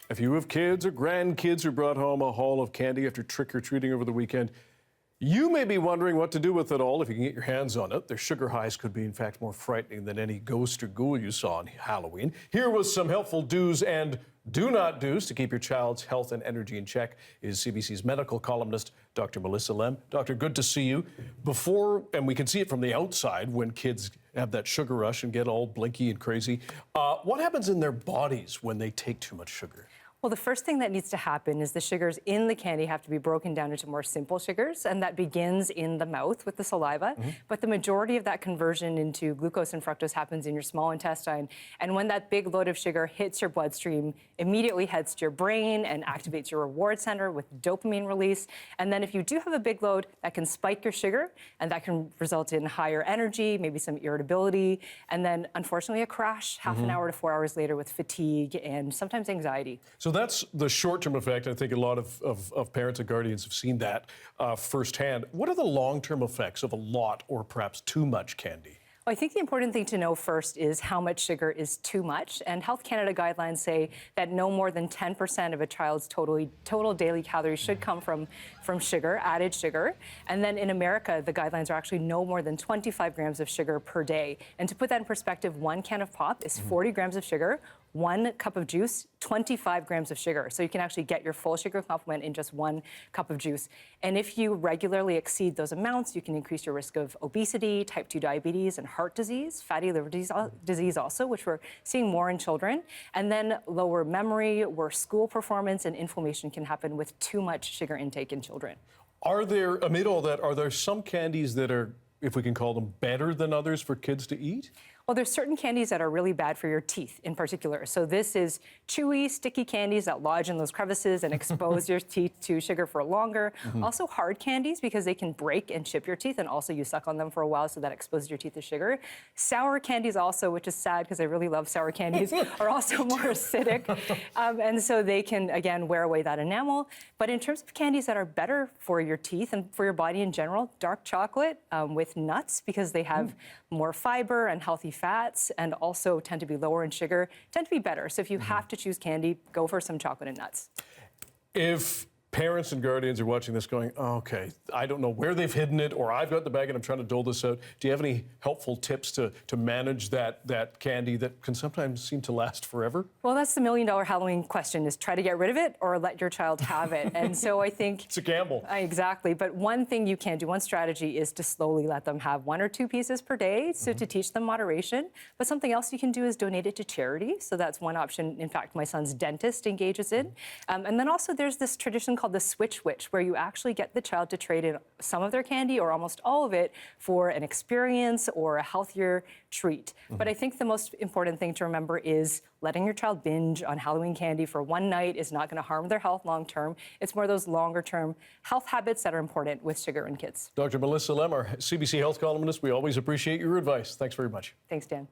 If you have kids or grandkids who brought home a haul of candy after trick-or-treating over the weekend, you may be wondering what to do with it all if you can get your hands on it. Their sugar highs could be, in fact, more frightening than any ghost or ghoul you saw on Halloween. Here was some helpful do's and do not do's to keep your child's health and energy in check is CBC's medical columnist, Dr. Melissa Lem. Doctor, good to see you. And we can see it from the outside when kids have that sugar rush and get all blinky and crazy. What happens in their bodies when they take too much sugar? Well, the first thing that needs to happen is the sugars in the candy have to be broken down into more simple sugars, and that begins in the mouth with the saliva. But the majority of that conversion into glucose and fructose happens in your small intestine. And when that big load of sugar hits your bloodstream, immediately heads to your brain and activates your reward center with dopamine release. And then if you do have a big load, that can spike your sugar, and that can result in higher energy, maybe some irritability, and then unfortunately a crash half an hour to 4 hours later with fatigue and sometimes anxiety. So that's the short-term effect. I think a lot of parents and guardians have seen that firsthand. What are the long-term effects of a lot or perhaps too much candy? Well, I think the important thing to know first is how much sugar is too much. And Health Canada guidelines say that no more than 10% of a child's total daily calories should come from sugar, added sugar. And then in America, the guidelines are actually no more than 25 grams of sugar per day. And to put that in perspective, 1 can of pop is 40 grams of sugar. 1 cup of juice, 25 grams of sugar. So you can actually get your full sugar complement in just 1 cup of juice. And if you regularly exceed those amounts, you can increase your risk of obesity, type 2 diabetes, and heart disease, fatty liver disease also, which we're seeing more in children. And then lower memory, worse school performance, and inflammation can happen with too much sugar intake in children. Are there, amid all that, are there some candies that are, if we can call them, better than others for kids to eat? Well, there's certain candies that are really bad for your teeth in particular. So this is chewy, sticky candies that lodge in those crevices and expose your teeth to sugar for longer. Also hard candies because they can break and chip your teeth, and also you suck on them for a while, so that exposes your teeth to sugar. Sour candies also, which is sad because I really love sour candies, are also more acidic. And so they can, again, wear away that enamel. But in terms of candies that are better for your teeth and for your body in general, dark chocolate with nuts, because they have more fiber and healthy fats, and also tend to be lower in sugar, tend to be better. So if you have to choose candy, go for some chocolate and nuts. If parents and guardians are watching this going, oh, okay, I don't know where they've hidden it, or I've got the bag and I'm trying to dole this out, do you have any helpful tips to manage that candy that can sometimes seem to last forever? Well, that's the million-dollar Halloween question, is try to get rid of it or let your child have it. And so I think... It's a gamble. Exactly. But one thing you can do, one strategy, is to slowly let them have 1 or 2 pieces per day, so to teach them moderation. But something else you can do is donate it to charity. So that's one option, in fact, my son's dentist engages in. And then also there's this tradition called the switch witch, where you actually get the child to trade in some of their candy or almost all of it for an experience or a healthier treat. But I think the most important thing to remember is letting your child binge on Halloween candy for one night is not going to harm their health long term. It's more those longer term health habits that are important with sugar in kids. Dr. Melissa Lem, our CBC Health columnist, we always appreciate your advice. Thanks very much. Thanks, Dan.